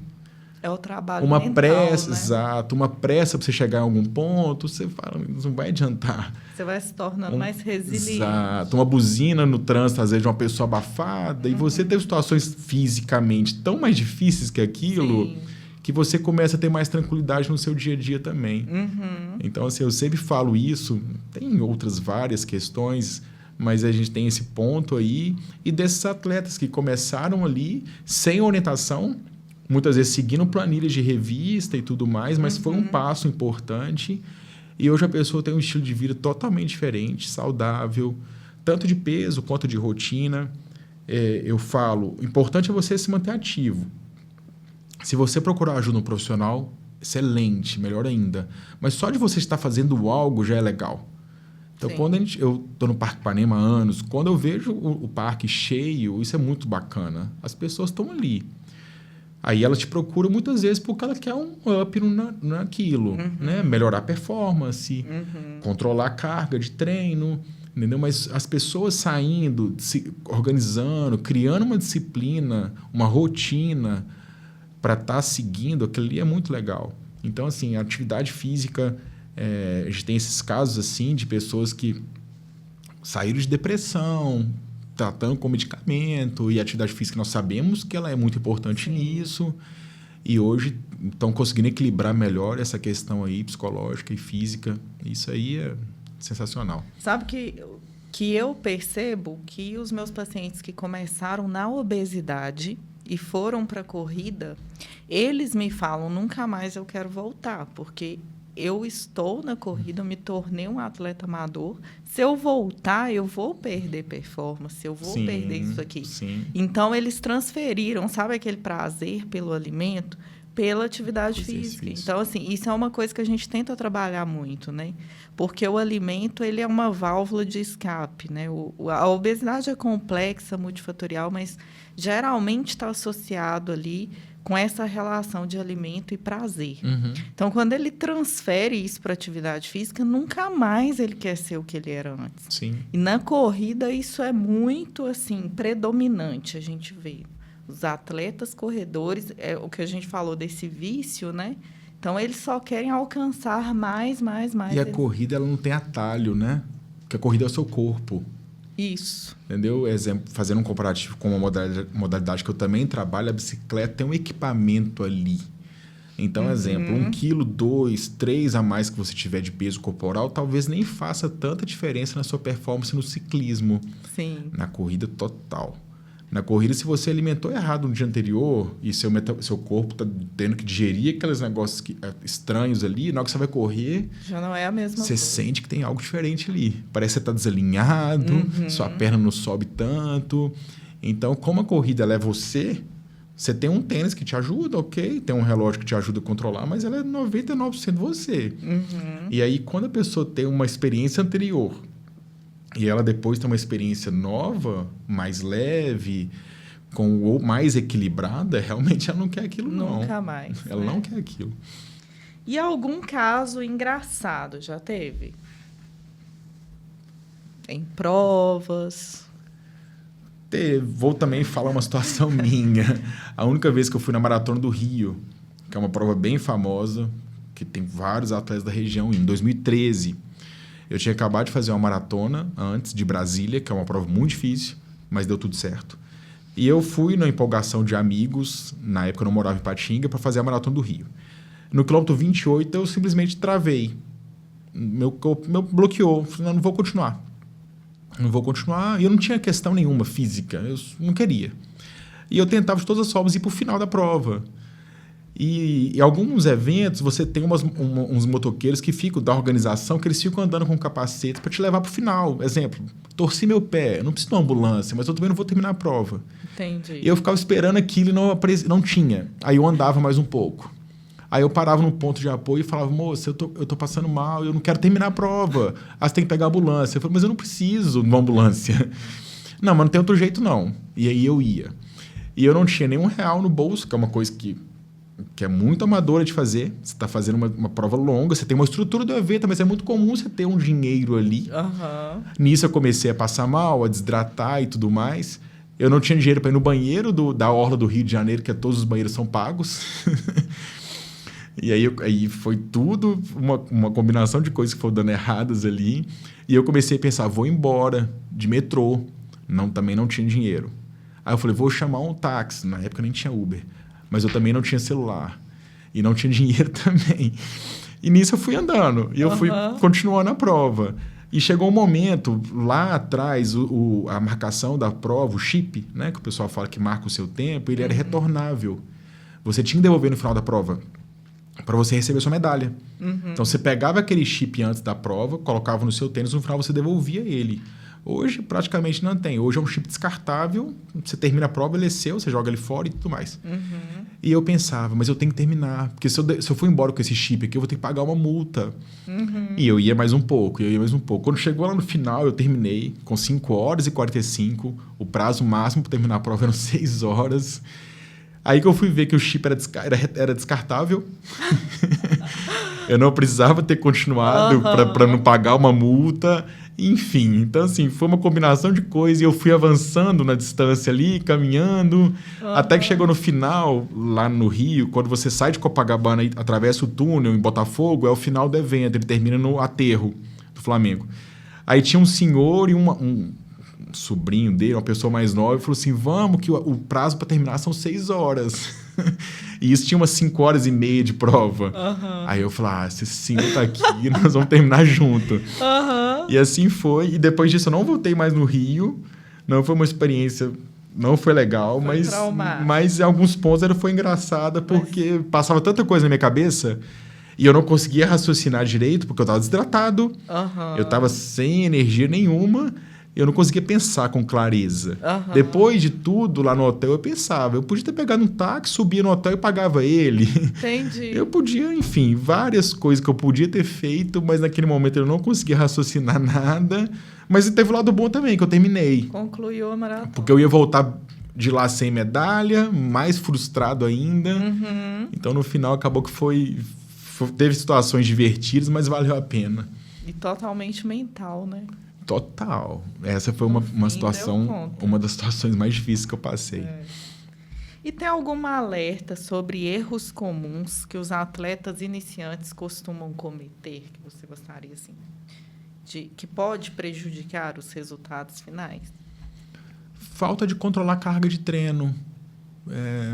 A: É o trabalho
B: uma
A: mental,
B: pressa,
A: né?
B: Exato. Uma pressa para você chegar em algum ponto, você fala, não vai adiantar.
A: Você vai se tornando mais resiliente.
B: Exato. Uma buzina no trânsito, às vezes, de uma pessoa abafada, e você tem situações fisicamente tão mais difíceis que aquilo,
A: Sim.
B: que você começa a ter mais tranquilidade no seu dia a dia também. Então, assim, eu sempre falo isso, tem outras várias questões, mas a gente tem esse ponto aí, e desses atletas que começaram ali sem orientação, muitas vezes seguindo planilhas de revista e tudo mais, mas foi um passo importante. E hoje a pessoa tem um estilo de vida totalmente diferente, saudável, tanto de peso quanto de rotina. Eu falo, o importante é você se manter ativo. Se você procurar ajuda no profissional, excelente, melhor ainda. Mas só de você estar fazendo algo já é legal. Então,
A: Sim.
B: quando eu estou no Parque Ipanema há anos, quando eu vejo o parque cheio, isso é muito bacana. As pessoas estão ali. Aí ela te procura muitas vezes porque ela quer um up naquilo, né? Melhorar a performance, controlar a carga de treino, entendeu? Mas as pessoas saindo, se organizando, criando uma disciplina, uma rotina para estar seguindo, aquilo ali é muito legal. Então, assim, a atividade física, a gente tem esses casos assim de pessoas que saíram de depressão, tratando com medicamento, e a atividade física nós sabemos que ela é muito importante nisso, e hoje estão conseguindo equilibrar melhor essa questão aí psicológica e física. Isso aí é sensacional.
A: Sabe que eu percebo que os meus pacientes que começaram na obesidade e foram para a corrida, eles me falam, nunca mais eu quero voltar, porque eu estou na corrida, eu me tornei um atleta amador. Se eu voltar, eu vou perder performance, eu vou perder isso aqui.
B: Sim.
A: Então, eles transferiram, sabe aquele prazer pelo alimento, pela atividade física. Então, assim, isso é uma coisa que a gente tenta trabalhar muito, né? Porque o alimento, ele é uma válvula de escape, né? A obesidade é complexa, multifatorial, mas geralmente está associado ali com essa relação de alimento e prazer. Então, quando ele transfere isso para a atividade física, nunca mais ele quer ser o que ele era antes.
B: Sim.
A: E na corrida, isso é muito, assim, predominante, a gente vê. Os atletas corredores, é o que a gente falou desse vício, né? Então, eles só querem alcançar mais.
B: E a corrida, ela não tem atalho, né? Porque a corrida é o seu corpo.
A: Isso.
B: Entendeu? Exemplo, fazendo um comparativo com uma modalidade que eu também trabalho, a bicicleta tem um equipamento ali. Então, exemplo, 1 quilo, 2, 3 a mais que você tiver de peso corporal, talvez nem faça tanta diferença na sua performance no ciclismo.
A: Sim.
B: Na corrida, total. Na corrida, se você alimentou errado no dia anterior e seu corpo está tendo que digerir aqueles negócios estranhos ali, na hora que você vai correr,
A: já não é a mesma
B: você
A: coisa.
B: sente que tem algo diferente ali. Parece que você está desalinhado, sua perna não sobe tanto. Então, como a corrida ela é você tem um tênis que te ajuda, ok? Tem um relógio que te ajuda a controlar, mas ela é 99% você. E aí, quando a pessoa tem uma experiência anterior e ela depois tem uma experiência nova, mais leve, mais equilibrada, realmente ela não quer aquilo, não.
A: Nunca mais.
B: Ela não quer aquilo.
A: E algum caso engraçado já teve? Em provas?
B: Vou também falar uma situação minha. A única vez que eu fui na Maratona do Rio, que é uma prova bem famosa, que tem vários atletas da região, em 2013. Eu tinha acabado de fazer uma maratona antes de Brasília, que é uma prova muito difícil, mas deu tudo certo. E eu fui na empolgação de amigos, na época eu não morava em Patinga, para fazer a Maratona do Rio. No quilômetro 28, eu simplesmente travei. Meu bloqueou. Falei, não vou continuar. não vou continuar. E eu não tinha questão nenhuma física, eu não queria. E eu tentava de todas as formas ir para o final da prova. E em alguns eventos, você tem uns motoqueiros que ficam da organização, que eles ficam andando com capacete para te levar para o final. Exemplo, torci meu pé, não preciso de uma ambulância, mas eu também não vou terminar a prova.
A: Entendi.
B: E eu ficava esperando aquilo e não tinha. Aí eu andava mais um pouco. Aí eu parava num ponto de apoio e falava, moça, eu tô passando mal, eu não quero terminar a prova. Aí você tem que pegar a ambulância. Eu falei, mas eu não preciso de uma ambulância. Não, mas não tem outro jeito não. E aí eu ia. E eu não tinha nenhum real no bolso, que é uma coisa que é muito amadora de fazer. Você está fazendo uma prova longa, você tem uma estrutura do evento, mas é muito comum você ter um dinheiro ali.
A: Uhum.
B: Nisso eu comecei a passar mal, a desidratar e tudo mais. Eu não tinha dinheiro para ir no banheiro da orla do Rio de Janeiro, que todos os banheiros são pagos. E aí foi tudo uma combinação de coisas que foram dando erradas ali. E eu comecei a pensar, vou embora de metrô. Também não tinha dinheiro. Aí eu falei, vou chamar um táxi. Na época nem tinha Uber. Mas eu também não tinha celular. E não tinha dinheiro também. E nisso eu fui andando. E eu fui continuando a prova. E chegou um momento, lá atrás, a marcação da prova, o chip, né, que o pessoal fala que marca o seu tempo, ele era retornável. Você tinha que devolver no final da prova para você receber sua medalha. Então, você pegava aquele chip antes da prova, colocava no seu tênis, no final você devolvia ele. Hoje, praticamente não tem. Hoje é um chip descartável, você termina a prova, ele é seu, você joga ele fora e tudo mais. E eu pensava, mas eu tenho que terminar, porque se eu for embora com esse chip aqui, eu vou ter que pagar uma multa. E eu ia mais um pouco, Quando chegou lá no final, eu terminei com 5 horas e 45, o prazo máximo para terminar a prova eram 6 horas. Aí que eu fui ver que o chip era descartável. Eu não precisava ter continuado para não pagar uma multa. Enfim, então assim, foi uma combinação de coisas. E eu fui avançando na distância ali, caminhando. Até que chegou no final, lá no Rio, quando você sai de Copacabana e atravessa o túnel em Botafogo, é o final do evento. Ele termina no aterro do Flamengo. Aí tinha um senhor e um sobrinho dele, uma pessoa mais nova, falou assim, vamos, que o prazo para terminar são 6 horas. E isso tinha umas 5 horas e meia de prova. Aí eu falei, se esse senhor tá aqui, nós vamos terminar junto. E assim foi. E depois disso eu não voltei mais no Rio. Não foi uma experiência, não foi legal, mas em alguns pontos foi engraçada, porque passava tanta coisa na minha cabeça e eu não conseguia raciocinar direito, porque eu estava desidratado, eu estava sem energia nenhuma. Eu não conseguia pensar com clareza. Depois de tudo, lá no hotel, eu pensava. Eu podia ter pegado um táxi, subia no hotel e pagava ele.
A: Entendi.
B: Eu podia, enfim, várias coisas que eu podia ter feito, mas naquele momento eu não conseguia raciocinar nada. Mas teve o lado bom também, que eu terminei.
A: Concluiu a maratona.
B: Porque eu ia voltar de lá sem medalha, mais frustrado ainda. Então, no final, acabou que teve situações divertidas, mas valeu a pena.
A: E totalmente mental, né?
B: Total. Essa foi uma situação, uma das situações mais difíceis que eu passei.
A: E tem algum alerta sobre erros comuns que os atletas iniciantes costumam cometer, que você gostaria, assim, que pode prejudicar os resultados finais?
B: Falta de controlar a carga de treino.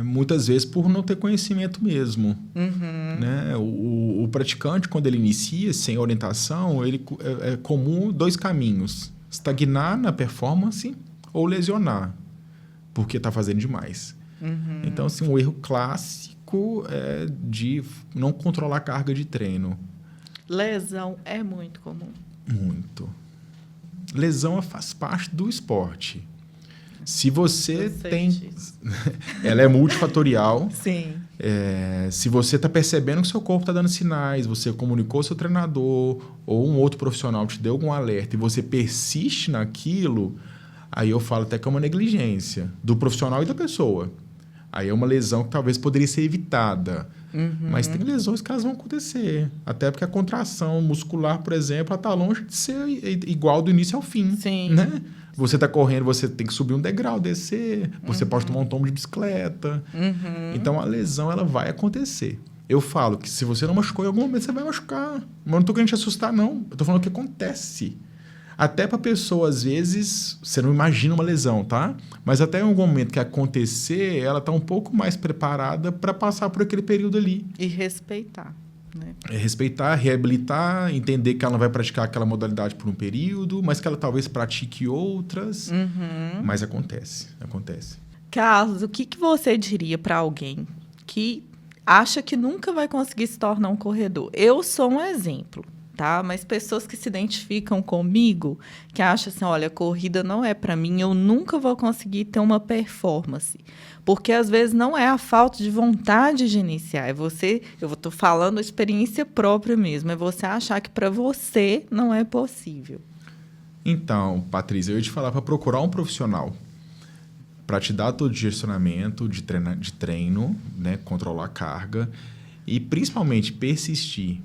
B: Muitas vezes por não ter conhecimento mesmo. Né? O praticante, quando ele inicia sem orientação, é comum 2 caminhos: estagnar na performance ou lesionar, porque está fazendo demais. Então, assim, um erro clássico é de não controlar a carga de treino.
A: Lesão é muito comum.
B: Muito. Lesão faz parte do esporte. Se você tem... Ela é multifatorial.
A: Sim.
B: Se você está percebendo que seu corpo está dando sinais, você comunicou ao seu treinador ou um outro profissional te deu algum alerta e você persiste naquilo, aí eu falo até que é uma negligência do profissional e da pessoa. Aí é uma lesão que talvez poderia ser evitada. Mas tem lesões que elas vão acontecer. Até porque a contração muscular, por exemplo, está longe de ser igual do início ao fim.
A: Sim.
B: Né? Você está correndo, você tem que subir um degrau, descer. Você pode tomar um tombo de bicicleta. Então, a lesão ela vai acontecer. Eu falo que se você não machucou em algum momento, você vai machucar. Mas eu não estou querendo te assustar, não. Eu estou falando o que acontece. Até para a pessoa, às vezes, você não imagina uma lesão, tá? Mas até em algum momento que acontecer, ela está um pouco mais preparada para passar por aquele período ali.
A: E respeitar. né?
B: É respeitar, reabilitar, entender que ela não vai praticar aquela modalidade por um período, mas que ela talvez pratique outras. Mas acontece.
A: Carlos, o que você diria para alguém que acha que nunca vai conseguir se tornar um corredor? Eu sou um exemplo, tá? Mas pessoas que se identificam comigo, que acham assim, olha, corrida não é para mim, eu nunca vou conseguir ter uma performance. Porque, às vezes, não é a falta de vontade de iniciar. É você, eu estou falando experiência própria mesmo, é você achar que para você não é possível.
B: Então, Patrícia, eu ia te falar para procurar um profissional para te dar todo o direcionamento de treino, né, controlar a carga e, principalmente, persistir.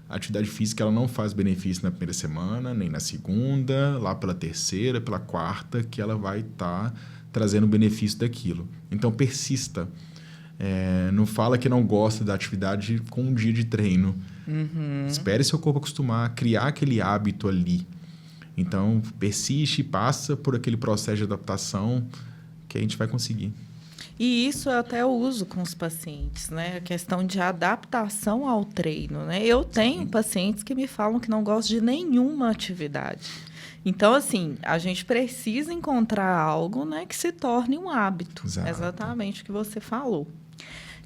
B: A atividade física ela não faz benefício na primeira semana, nem na segunda, lá pela terceira, pela quarta, que ela vai estar trazendo benefício daquilo. Então, persista. Não fala que não gosta da atividade com um dia de treino. Espere seu corpo acostumar, criar aquele hábito ali. Então, persiste, passa por aquele processo de adaptação que a gente vai conseguir.
A: E isso eu até uso com os pacientes, né? A questão de adaptação ao treino, né? Eu tenho pacientes que me falam que não gostam de nenhuma atividade. Então, assim, a gente precisa encontrar algo, né, que se torne um hábito.
B: Exato.
A: Exatamente o que você falou.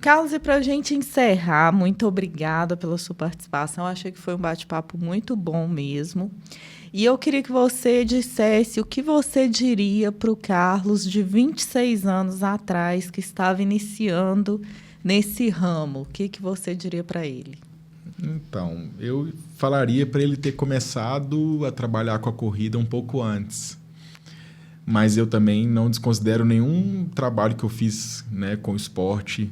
A: Carlos, e para a gente encerrar, muito obrigada pela sua participação. Eu achei que foi um bate-papo muito bom mesmo. E eu queria que você dissesse o que você diria para o Carlos de 26 anos atrás, que estava iniciando nesse ramo. O que você diria para ele?
B: Então, eu falaria para ele ter começado a trabalhar com a corrida um pouco antes. Mas eu também não desconsidero nenhum trabalho que eu fiz, né, com o esporte.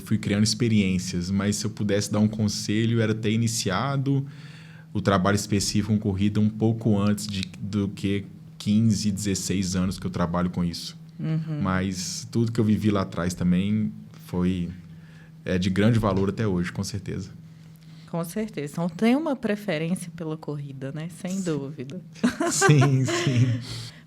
B: Fui criando experiências. Mas se eu pudesse dar um conselho, era ter iniciado o trabalho específico com corrida um pouco antes do que 15, 16 anos que eu trabalho com isso. Mas tudo que eu vivi lá atrás também é de grande valor até hoje, com certeza.
A: Com certeza. Então, tem uma preferência pela corrida, né? Sem dúvida.
B: Sim.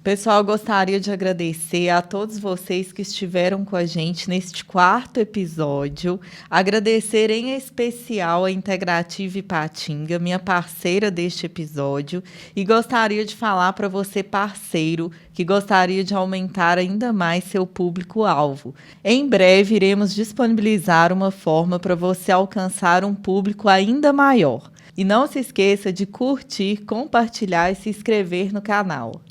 A: Pessoal, gostaria de agradecer a todos vocês que estiveram com a gente neste 4º episódio. Agradecer em especial a Integrativa Ipatinga, minha parceira deste episódio. E gostaria de falar para você, parceiro, que gostaria de aumentar ainda mais seu público-alvo. Em breve, iremos disponibilizar uma forma para você alcançar um público ainda maior. E não se esqueça de curtir, compartilhar e se inscrever no canal.